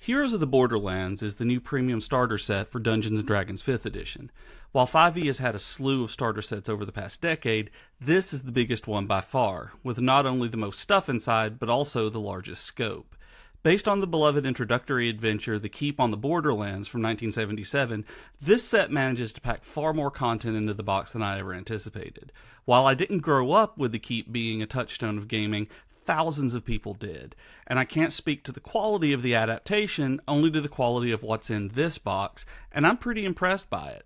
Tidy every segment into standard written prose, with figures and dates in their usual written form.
Heroes of the Borderlands is the new premium starter set for Dungeons & Dragons 5th edition. While 5e has had a slew of starter sets over the past decade, this is the biggest one by far, with not only the most stuff inside, but also the largest scope. Based on the beloved introductory adventure The Keep on the Borderlands from 1977, this set manages to pack far more content into the box than I ever anticipated. While I didn't grow up with The Keep being a touchstone of gaming, thousands of people did, and I can't speak to the quality of the adaptation, only to the quality of what's in this box, and I'm pretty impressed by it.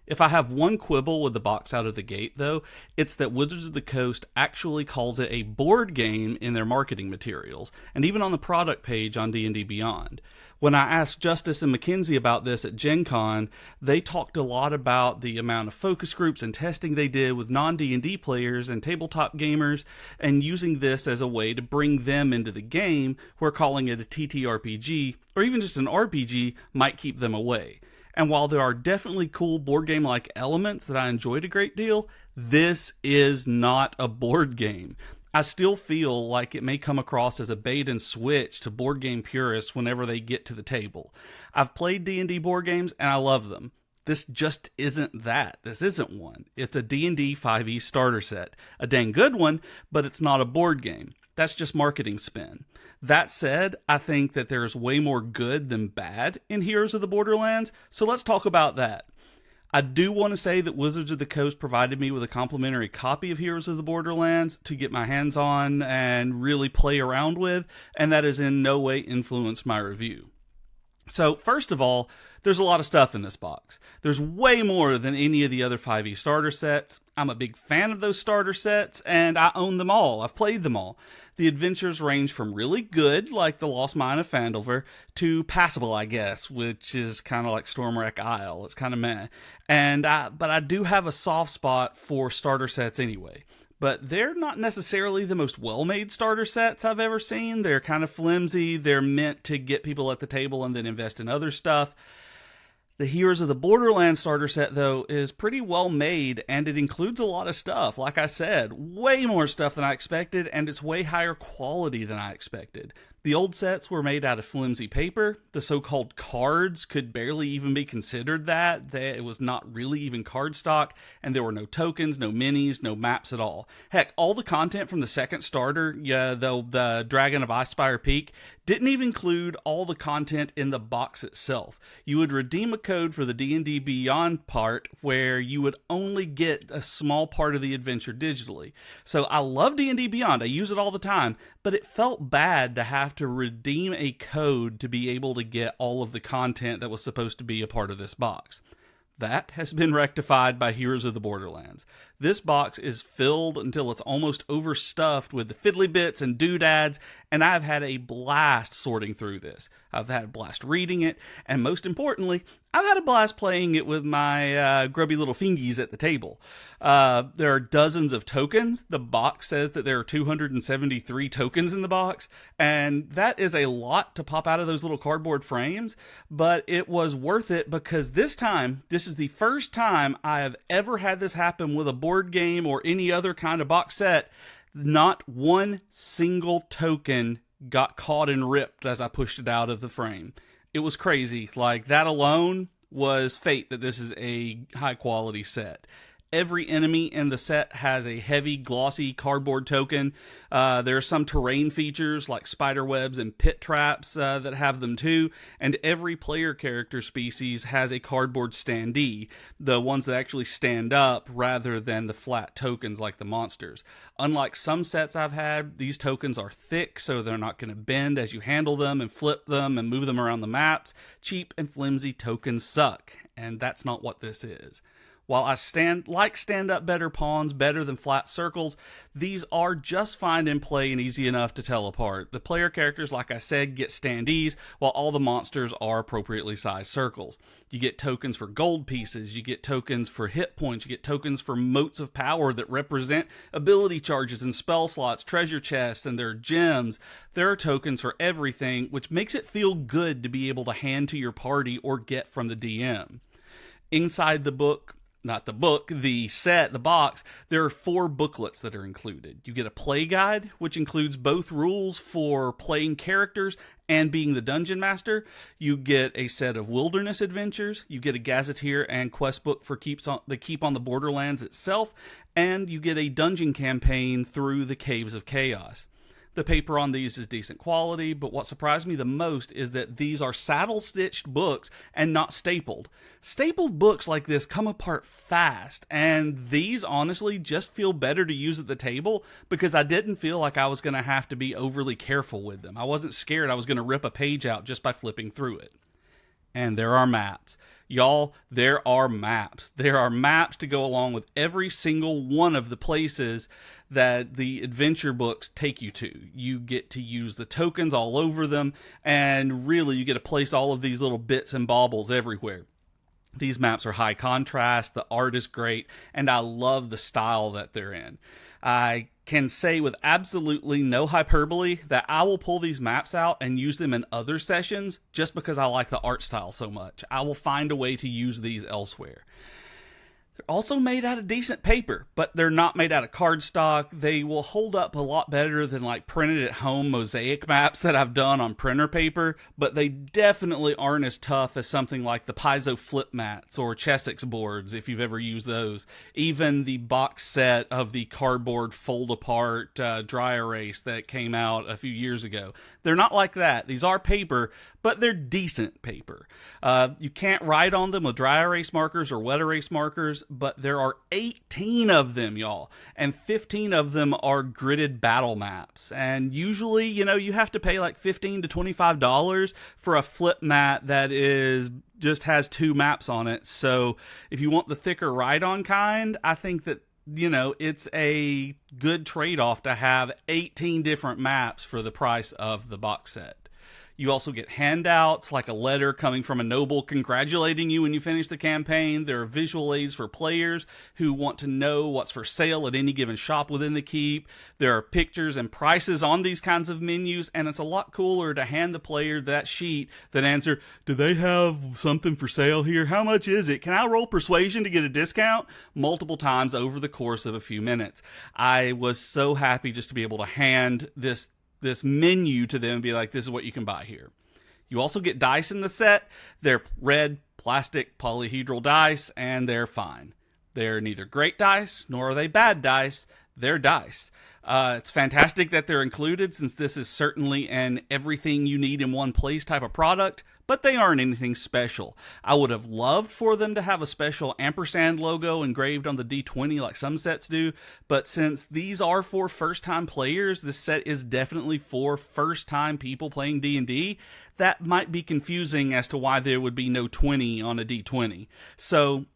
If I have one quibble with the box out of the gate, though, it's that Wizards of the Coast actually calls it a board game in their marketing materials, and even on the product page on D&D Beyond. When I asked Justice and Makenzie about this at Gen Con, they talked a lot about the amount of focus groups and testing they did with non-D&D players and tabletop gamers, and using this as a way to bring them into the game, where calling it a TTRPG, or even just an RPG, might keep them away. And while there are definitely cool board game-like elements that I enjoyed a great deal, this is not a board game. I still feel like it may come across as a bait and switch to board game purists whenever they get to the table. I've played D&D board games and I love them. This just isn't that. This isn't one. It's a D&D 5e starter set. A dang good one, but it's not a board game. That's just marketing spin. That said, I think that there's way more good than bad in Heroes of the Borderlands, so let's talk about that. I do want to say that Wizards of the Coast provided me with a complimentary copy of Heroes of the Borderlands to get my hands on and really play around with, and that has in no way influenced my review. So, first of all, there's a lot of stuff in this box. There's way more than any of the other 5e starter sets. I'm a big fan of those starter sets, and I own them all. I've played them all. The adventures range from really good, like The Lost Mine of Phandelver, to passable, I guess, which is kind of like Stormwreck Isle. It's kind of meh. But I do have a soft spot for starter sets anyway. But they're not necessarily the most well-made starter sets I've ever seen. They're kind of flimsy. They're meant to get people at the table and then invest in other stuff. The Heroes of the Borderlands starter set, though, is pretty well made, and it includes a lot of stuff. Like I said, way more stuff than I expected, and it's way higher quality than I expected. The old sets were made out of flimsy paper. The so-called cards could barely even be considered that. It was not really even cardstock, and there were no tokens, no minis, no maps at all. Heck, all the content from the second starter, the Dragon of Icespire Peak, didn't even include all the content in the box itself. You would redeem a code for the D&D Beyond part where you would only get a small part of the adventure digitally. So I love D&D Beyond. I use it all the time, but it felt bad to have to redeem a code to be able to get all of the content that was supposed to be a part of this box. That has been rectified by Heroes of the Borderlands. This box is filled until it's almost overstuffed with the fiddly bits and doodads, and I've had a blast sorting through this. I've had a blast reading it, and most importantly, I've had a blast playing it with my grubby little fingies at the table. There are dozens of tokens. The box says that there are 273 tokens in the box, and that is a lot to pop out of those little cardboard frames, but it was worth it because this is the first time I have ever had this happen with a board game or any other kind of box set. Not one single token got caught and ripped as I pushed it out of the frame. It was crazy. Like, that alone was fate that this is a high quality set. Every enemy in the set has a heavy, glossy cardboard token. There are some terrain features like spider webs and pit traps that have them too. And every player character species has a cardboard standee, the ones that actually stand up rather than the flat tokens like the monsters. Unlike some sets I've had, these tokens are thick, so they're not going to bend as you handle them and flip them and move them around the maps. Cheap and flimsy tokens suck, and that's not what this is. While I stand-up better pawns better than flat circles, these are just fine in play and easy enough to tell apart. The player characters, like I said, get standees, while all the monsters are appropriately sized circles. You get tokens for gold pieces, you get tokens for hit points, you get tokens for motes of power that represent ability charges and spell slots, treasure chests, and their gems. There are tokens for everything, which makes it feel good to be able to hand to your party or get from the DM. Inside the book, not the book, the set, the box, there are 4 booklets that are included. You get a play guide, which includes both rules for playing characters and being the dungeon master. You get a set of wilderness adventures. You get a gazetteer and quest book for the Keep on the Borderlands itself. And you get a dungeon campaign through the Caves of Chaos. The paper on these is decent quality, but what surprised me the most is that these are saddle-stitched books and not stapled. Stapled books like this come apart fast, and these honestly just feel better to use at the table because I didn't feel like I was going to have to be overly careful with them. I wasn't scared I was going to rip a page out just by flipping through it. And there are maps. Y'all, there are maps. There are maps to go along with every single one of the places that the adventure books take you to. You get to use the tokens all over them, and really you get to place all of these little bits and baubles everywhere. These maps are high contrast, the art is great, and I love the style that they're in. I can say with absolutely no hyperbole that I will pull these maps out and use them in other sessions just because I like the art style so much. I will find a way to use these elsewhere. They're also made out of decent paper, but they're not made out of cardstock. They will hold up a lot better than like printed at home mosaic maps that I've done on printer paper, but they definitely aren't as tough as something like the Paizo flip mats or Chessex boards, if you've ever used those. Even the box set of the cardboard fold apart dry erase that came out a few years ago. They're not like that. These are paper, but they're decent paper. You can't write on them with dry erase markers or wet erase markers, but there are 18 of them, y'all, and 15 of them are gridded battle maps. And usually, you have to pay like $15 to $25 for a flip mat that just has 2 maps on it. So if you want the thicker write-on kind, I think that it's a good trade-off to have 18 different maps for the price of the box set. You also get handouts, like a letter coming from a noble congratulating you when you finish the campaign. There are visual aids for players who want to know what's for sale at any given shop within the keep. There are pictures and prices on these kinds of menus, and it's a lot cooler to hand the player that sheet than answer, do they have something for sale here? How much is it? Can I roll persuasion to get a discount? Multiple times over the course of a few minutes. I was so happy just to be able to hand this menu to them and be like, this is what you can buy here. You also get dice in the set. They're red plastic polyhedral dice, and they're fine. They're neither great dice nor are they bad dice. They're dice. It's fantastic that they're included, since this is certainly an everything you need in one place type of product, but they aren't anything special. I would have loved for them to have a special ampersand logo engraved on the D20 like some sets do, but since these are for first-time players, this set is definitely for first-time people playing D&D. That might be confusing as to why there would be no 20 on a D20. So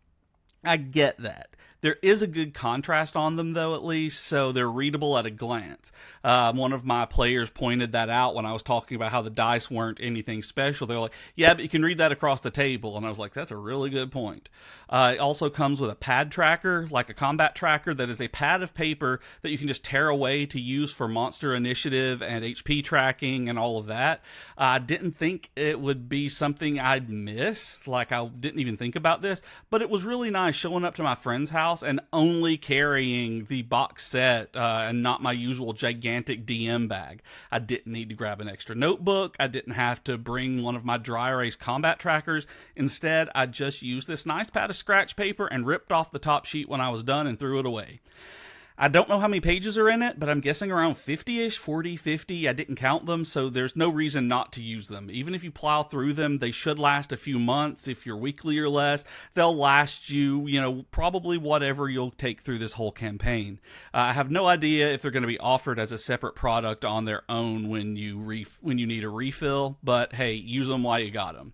I get that. There is a good contrast on them, though, at least, so they're readable at a glance. One of my players pointed that out when I was talking about how the dice weren't anything special. They're like, yeah, but you can read that across the table. And I was like, that's a really good point. It also comes with a pad tracker, like a combat tracker, that is a pad of paper that you can just tear away to use for monster initiative and HP tracking and all of that. I didn't think it would be something I'd miss. Like, I didn't even think about this, but it was really nice showing up to my friend's house and only carrying the box set and not my usual gigantic DM bag. I didn't need to grab an extra notebook. I didn't have to bring one of my dry erase combat trackers. Instead, I just used this nice pad of scratch paper and ripped off the top sheet when I was done and threw it away. I don't know how many pages are in it, but I'm guessing around 50-ish, 40, 50. I didn't count them, so there's no reason not to use them. Even if you plow through them, they should last a few months. If you're weekly or less, they'll last you, probably whatever you'll take through this whole campaign. I have no idea if they're going to be offered as a separate product on their own when you need a refill, but hey, use them while you got them.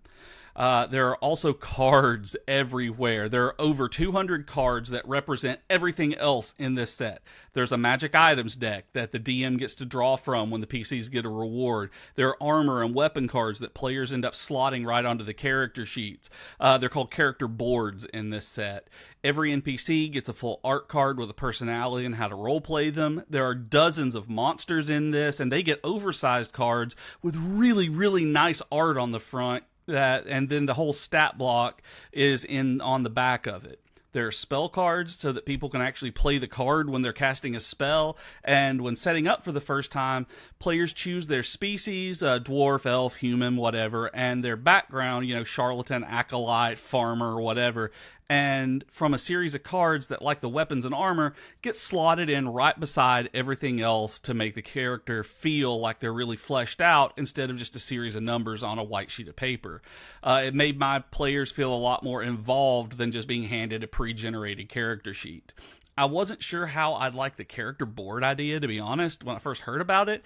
There are also cards everywhere. There are over 200 cards that represent everything else in this set. There's a magic items deck that the DM gets to draw from when the PCs get a reward. There are armor and weapon cards that players end up slotting right onto the character sheets. They're called character boards in this set. Every NPC gets a full art card with a personality and how to roleplay them. There are dozens of monsters in this, and they get oversized cards with really, really nice art on the front. And then the whole stat block is on the back of it. There are spell cards so that people can actually play the card when they're casting a spell. And when setting up for the first time, players choose their species, dwarf, elf, human, whatever, and their background, charlatan, acolyte, farmer, whatever. And from a series of cards that, like the weapons and armor, get slotted in right beside everything else to make the character feel like they're really fleshed out instead of just a series of numbers on a white sheet of paper. It made my players feel a lot more involved than just being handed a pre-generated character sheet. I wasn't sure how I'd like the character board idea, to be honest, when I first heard about it.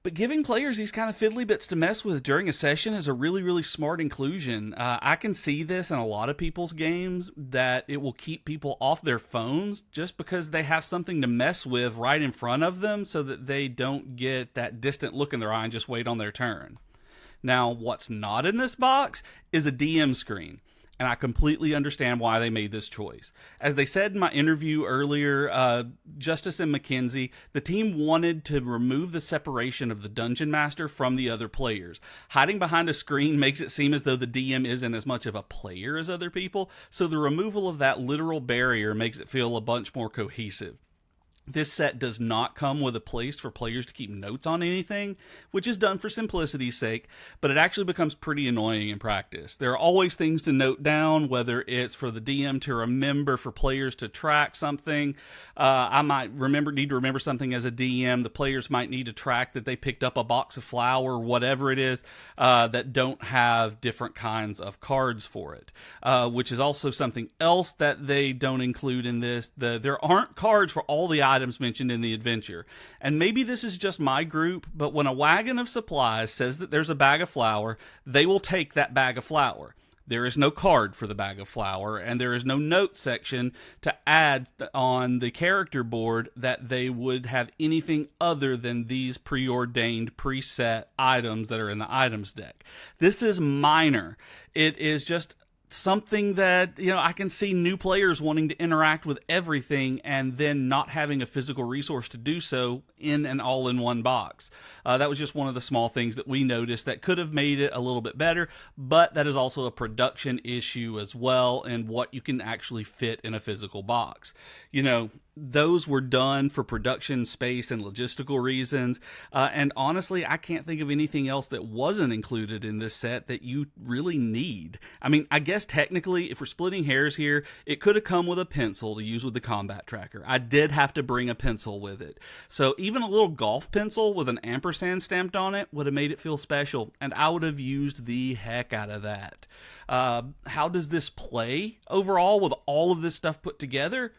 But giving players these kind of fiddly bits to mess with during a session is a really, really smart inclusion. I can see this in a lot of people's games, that it will keep people off their phones just because they have something to mess with right in front of them so that they don't get that distant look in their eye and just wait on their turn. Now, what's not in this box is a DM screen. And I completely understand why they made this choice. As they said in my interview earlier, Justice and Makenzie, the team wanted to remove the separation of the dungeon master from the other players. Hiding behind a screen makes it seem as though the DM isn't as much of a player as other people, so the removal of that literal barrier makes it feel a bunch more cohesive. This set does not come with a place for players to keep notes on anything, which is done for simplicity's sake, but it actually becomes pretty annoying in practice. There are always things to note down, whether it's for the DM to remember, for players to track something. I might need to remember something as a DM. The players might need to track that they picked up a box of flour, whatever it is, that don't have different kinds of cards for it, which is also something else that they don't include in this. There aren't cards for all the items mentioned in the adventure. And maybe this is just my group, but when a wagon of supplies says that there's a bag of flour, they will take that bag of flour. There is no card for the bag of flour, and there is no note section to add on the character board that they would have anything other than these preordained, preset items that are in the items deck. This is minor. It is just something that, I can see new players wanting to interact with everything and then not having a physical resource to do so in an all-in-one box. That was just one of the small things that we noticed that could have made it a little bit better, but that is also a production issue as well, and what you can actually fit in a physical box. Those were done for production space and logistical reasons, and honestly, I can't think of anything else that wasn't included in this set that you really need. I mean, I guess technically, if we're splitting hairs here, it could have come with a pencil to use with the combat tracker. I did have to bring a pencil with it. So even a little golf pencil with an ampersand stamped on it would have made it feel special, and I would have used the heck out of that. How does this play overall with all of this stuff put together?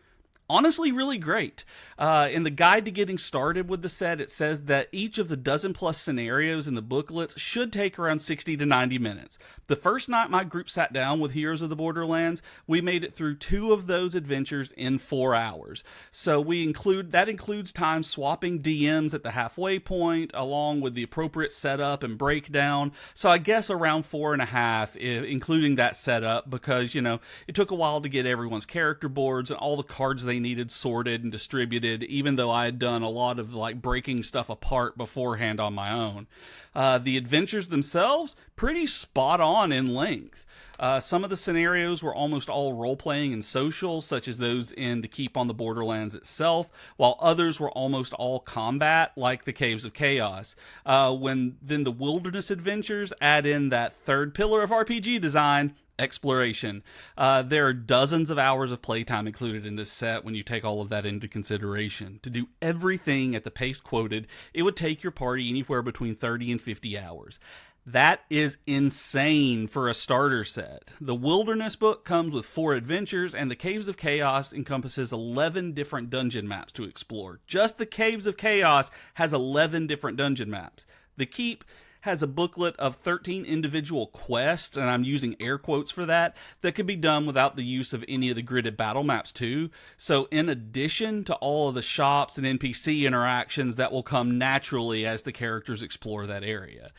Honestly, really great. In the guide to getting started with the set, it says that each of the dozen-plus scenarios in the booklets should take around 60 to 90 minutes. The first night my group sat down with Heroes of the Borderlands, we made it through 2 of those adventures in 4 hours. So that includes time swapping DMs at the halfway point, along with the appropriate setup and breakdown. So I guess around 4.5, including that setup, because, it took a while to get everyone's character boards and all the cards they needed sorted and distributed, even though I had done a lot of breaking stuff apart beforehand on my own. The adventures themselves, pretty spot on in length. Some of the scenarios were almost all role-playing and social, such as those in the Keep on the Borderlands itself, while others were almost all combat, like the Caves of Chaos. Then the Wilderness Adventures add in that third pillar of RPG design, exploration. There are dozens of hours of playtime included in this set when you take all of that into consideration. To do everything at the pace quoted, it would take your party anywhere between 30 and 50 hours. That is insane for a starter set. The Wilderness book comes with 4 adventures, and the Caves of Chaos encompasses 11 different dungeon maps to explore. Just the Caves of Chaos has 11 different dungeon maps. The Keep has a booklet of 13 individual quests, and I'm using air quotes for that could be done without the use of any of the gridded battle maps too. So in addition to all of the shops and NPC interactions that will come naturally as the characters explore that area.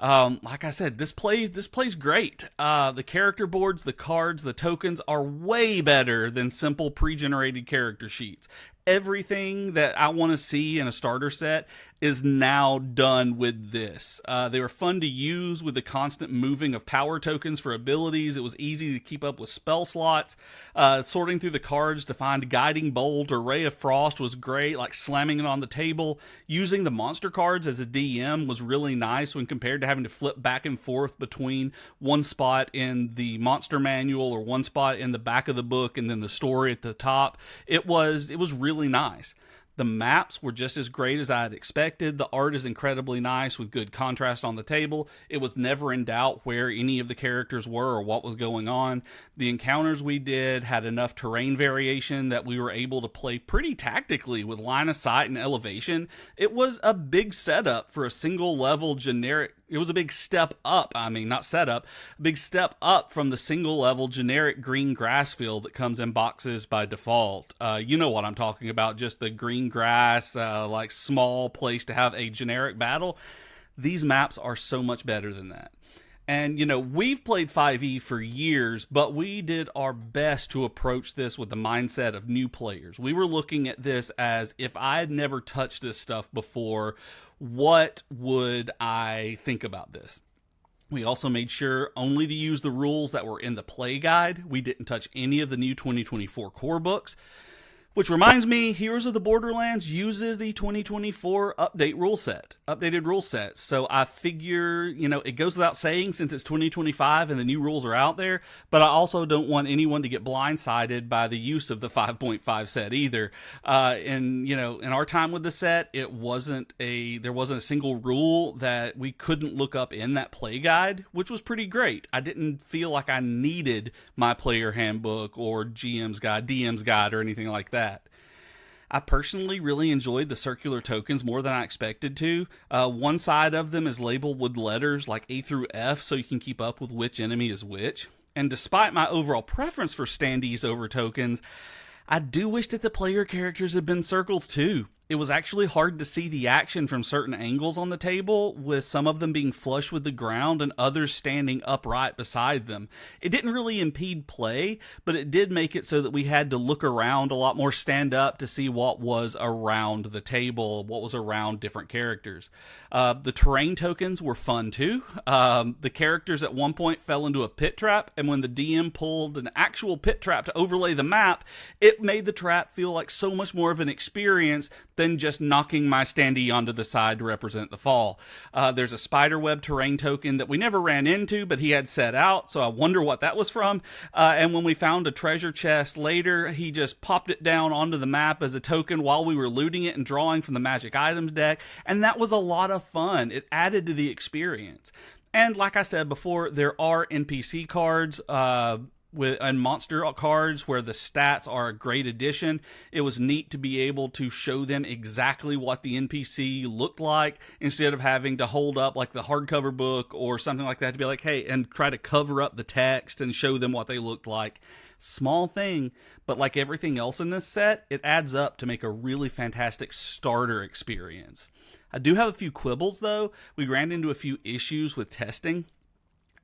Like I said, this plays great. The character boards, the cards, the tokens are way better than simple pre-generated character sheets. everything that I want to see in a starter set is now done with this. They were fun to use with the constant moving of power tokens for abilities. It was easy to keep up with spell slots. Sorting through the cards to find Guiding Bolt or Ray of Frost was great, like slamming it on the table. Using the monster cards as a DM was really nice when compared to having to flip back and forth between one spot in the monster manual or one spot in the back of the book and then the story at the top. It was really nice. The maps were just as great as I had expected. The art is incredibly nice with good contrast on the table. It was never in doubt where any of the characters were or what was going on. The encounters we did had enough terrain variation that we were able to play pretty tactically with line of sight and elevation. It was a big setup for a single level generic. It was a big step up. I mean, not setup, a big step up from the single level generic green grass field that comes in boxes by default. You know what I'm talking about, just the green grass, like small place to have a generic battle. These maps are so much better than that. And, you know, we've played 5e for years, but we did our best to approach this with the mindset of new players. We were looking at this as, if I had never touched this stuff before, what would I think about this? We also made sure only to use the rules that were in the play guide. We didn't touch any of the new 2024 core books. Which reminds me, Heroes of the Borderlands uses the 2024 updated rule set. So I figure, you know, it goes without saying since it's 2025 and the new rules are out there, but I also don't want anyone to get blindsided by the use of the 5.5 set either. And, you know, in our time with the set, there wasn't a single rule that we couldn't look up in that play guide, which was pretty great. I didn't feel like I needed my player handbook or GM's guide, DM's guide, or anything like that. I personally really enjoyed the circular tokens more than I expected to. One side of them is labeled with letters like A through F so you can keep up with which enemy is which. And despite my overall preference for standees over tokens, I do wish that the player characters had been circles too. It was actually hard to see the action from certain angles on the table, with some of them being flush with the ground and others standing upright beside them. It didn't really impede play, but it did make it so that we had to look around a lot more, stand up to see what was around the table, what was around different characters. The terrain tokens were fun too. The characters at one point fell into a pit trap, and when the DM pulled an actual pit trap to overlay the map, it made the trap feel like so much more of an experience than just knocking my standee onto the side to represent the fall. There's a spiderweb terrain token that we never ran into, but he had set out, so I wonder what that was from. And when we found a treasure chest later, he just popped it down onto the map as a token while we were looting it and drawing from the magic items deck, and that was a lot of fun. It added to the experience. And like I said before, there are NPC cards, and monster cards where the stats are a great addition. It was neat to be able to show them exactly what the NPC looked like instead of having to hold up like the hardcover book or something like that to be like, hey, and try to cover up the text and show them what they looked like. Small thing, but like everything else in this set, it adds up to make a really fantastic starter experience. I do have a few quibbles though. We ran into a few issues with testing.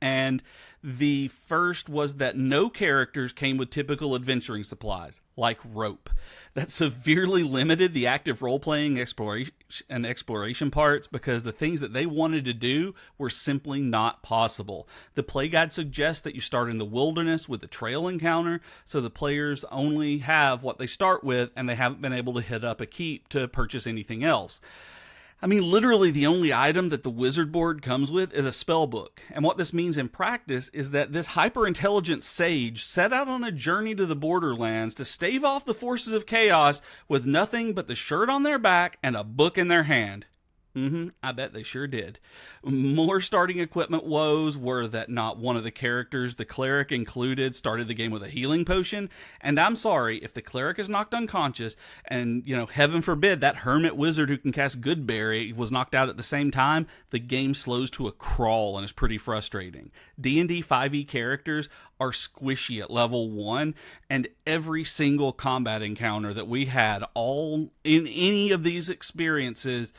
And the first was that no characters came with typical adventuring supplies, like rope. That severely limited the active role-playing exploration parts because the things that they wanted to do were simply not possible. The play guide suggests that you start in the wilderness with a trail encounter, so the players only have what they start with, and they haven't been able to hit up a keep to purchase anything else. I mean, literally the only item that the wizard board comes with is a spell book. And what this means in practice is that this hyper-intelligent sage set out on a journey to the Borderlands to stave off the forces of chaos with nothing but the shirt on their back and a book in their hand. I bet they sure did. More starting equipment woes were that not one of the characters, the cleric included, started the game with a healing potion. And I'm sorry, if the cleric is knocked unconscious, and, you know, heaven forbid that hermit wizard who can cast Goodberry was knocked out at the same time, the game slows to a crawl and is pretty frustrating. D&D 5e characters are squishy at level 1, and every single combat encounter that we had all in any of these experiences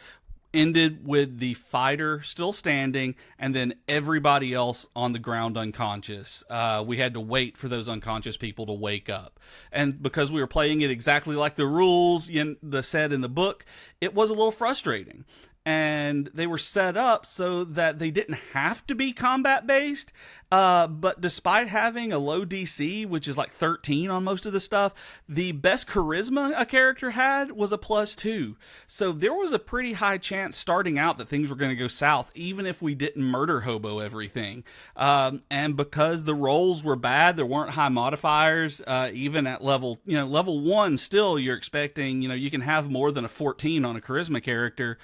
ended with the fighter still standing and then everybody else on the ground unconscious. We had to wait for those unconscious people to wake up. And because we were playing it exactly like the rules in the set in the book, it was a little frustrating. And they were set up so that they didn't have to be combat based. But despite having a low DC, which is like 13 on most of the stuff, the best charisma a character had was a +2. So there was a pretty high chance starting out that things were going to go south, even if we didn't murder hobo everything. And because the rolls were bad, there weren't high modifiers, even at level 1, still you're expecting, you can have more than a 14 on a charisma character.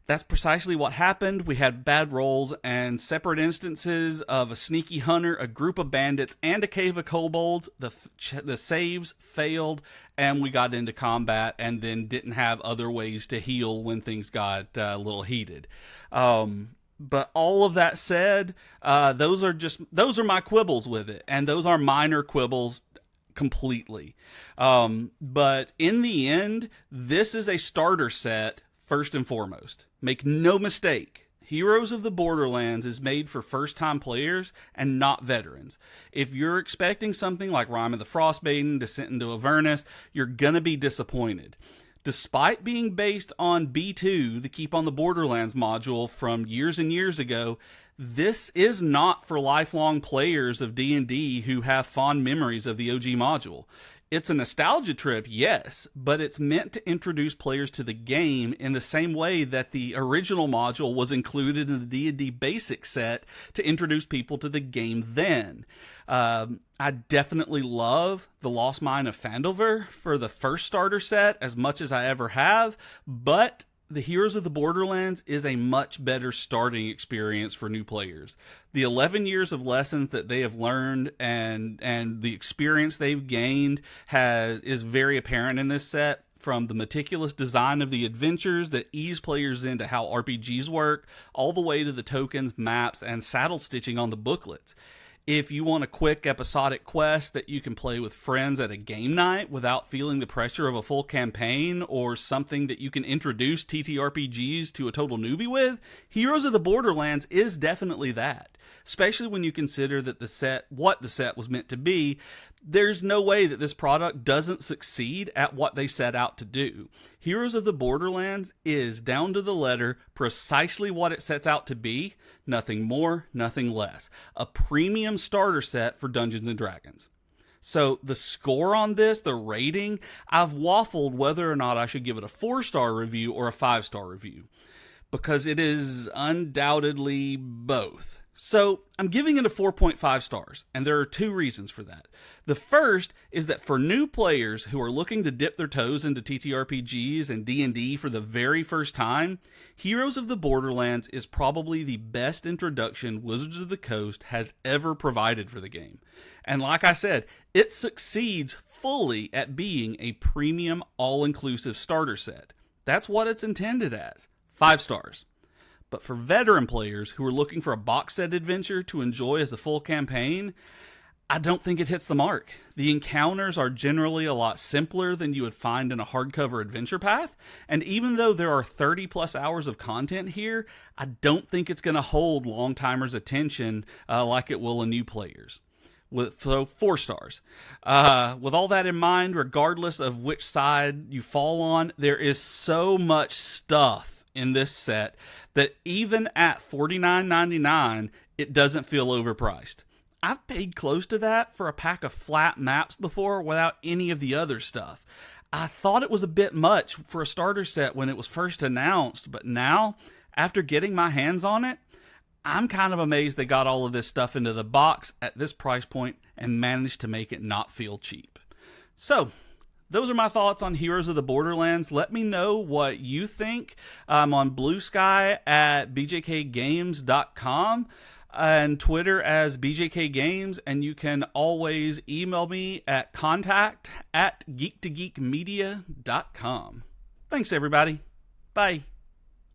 That's precisely what happened. We had bad rolls and separate instances of a sneaky hunter, a group of bandits, and a cave of kobolds. The saves failed, and we got into combat and then didn't have other ways to heal when things got a little heated. But all of that said, those are my quibbles with it, and those are minor quibbles completely. But in the end, this is a starter set. First and foremost, make no mistake, Heroes of the Borderlands is made for first-time players and not veterans. If you're expecting something like Rime of the Frostmaiden, Descent into Avernus, you're gonna be disappointed. Despite being based on B2, the Keep on the Borderlands module from years and years ago, this is not for lifelong players of D&D who have fond memories of the OG module. It's a nostalgia trip, yes, but it's meant to introduce players to the game in the same way that the original module was included in the D&D basic set to introduce people to the game then. I definitely love the Lost Mine of Phandelver for the first starter set as much as I ever have, but the Heroes of the Borderlands is a much better starting experience for new players. The 11 years of lessons that they have learned and the experience they've gained is very apparent in this set, from the meticulous design of the adventures that ease players into how RPGs work, all the way to the tokens, maps, and saddle stitching on the booklets. If you want a quick episodic quest that you can play with friends at a game night without feeling the pressure of a full campaign, or something that you can introduce TTRPGs to a total newbie with, Heroes of the Borderlands is definitely that. Especially when you consider that what the set was meant to be. There's no way that this product doesn't succeed at what they set out to do. Heroes of the Borderlands is, down to the letter, precisely what it sets out to be. Nothing more, nothing less. A premium starter set for Dungeons & Dragons. So the score on this, the rating, I've waffled whether or not I should give it a 4-star review or a 5-star review, because it is undoubtedly both. So I'm giving it a 4.5 stars, and there are 2 reasons for that. The first is that for new players who are looking to dip their toes into TTRPGs and D&D for the very first time, Heroes of the Borderlands is probably the best introduction Wizards of the Coast has ever provided for the game. And like I said, it succeeds fully at being a premium, all-inclusive starter set. That's what it's intended as. 5 stars. But for veteran players who are looking for a box set adventure to enjoy as a full campaign, I don't think it hits the mark. The encounters are generally a lot simpler than you would find in a hardcover adventure path, and even though there are 30 plus hours of content here, I don't think it's going to hold long-timers' attention like it will in new players. So 4 stars. With all that in mind, regardless of which side you fall on, there is so much stuff in this set that even at $49.99, it doesn't feel overpriced. I've paid close to that for a pack of flat maps before without any of the other stuff. I thought it was a bit much for a starter set when it was first announced, but now, after getting my hands on it, I'm kind of amazed they got all of this stuff into the box at this price point and managed to make it not feel cheap. So, those are my thoughts on Heroes of the Borderlands. Let me know what you think. I'm on Blue Sky at bjkgames.com and Twitter as bjkgames, and you can always email me at contact@geek2geekmedia.com. Thanks, everybody. Bye.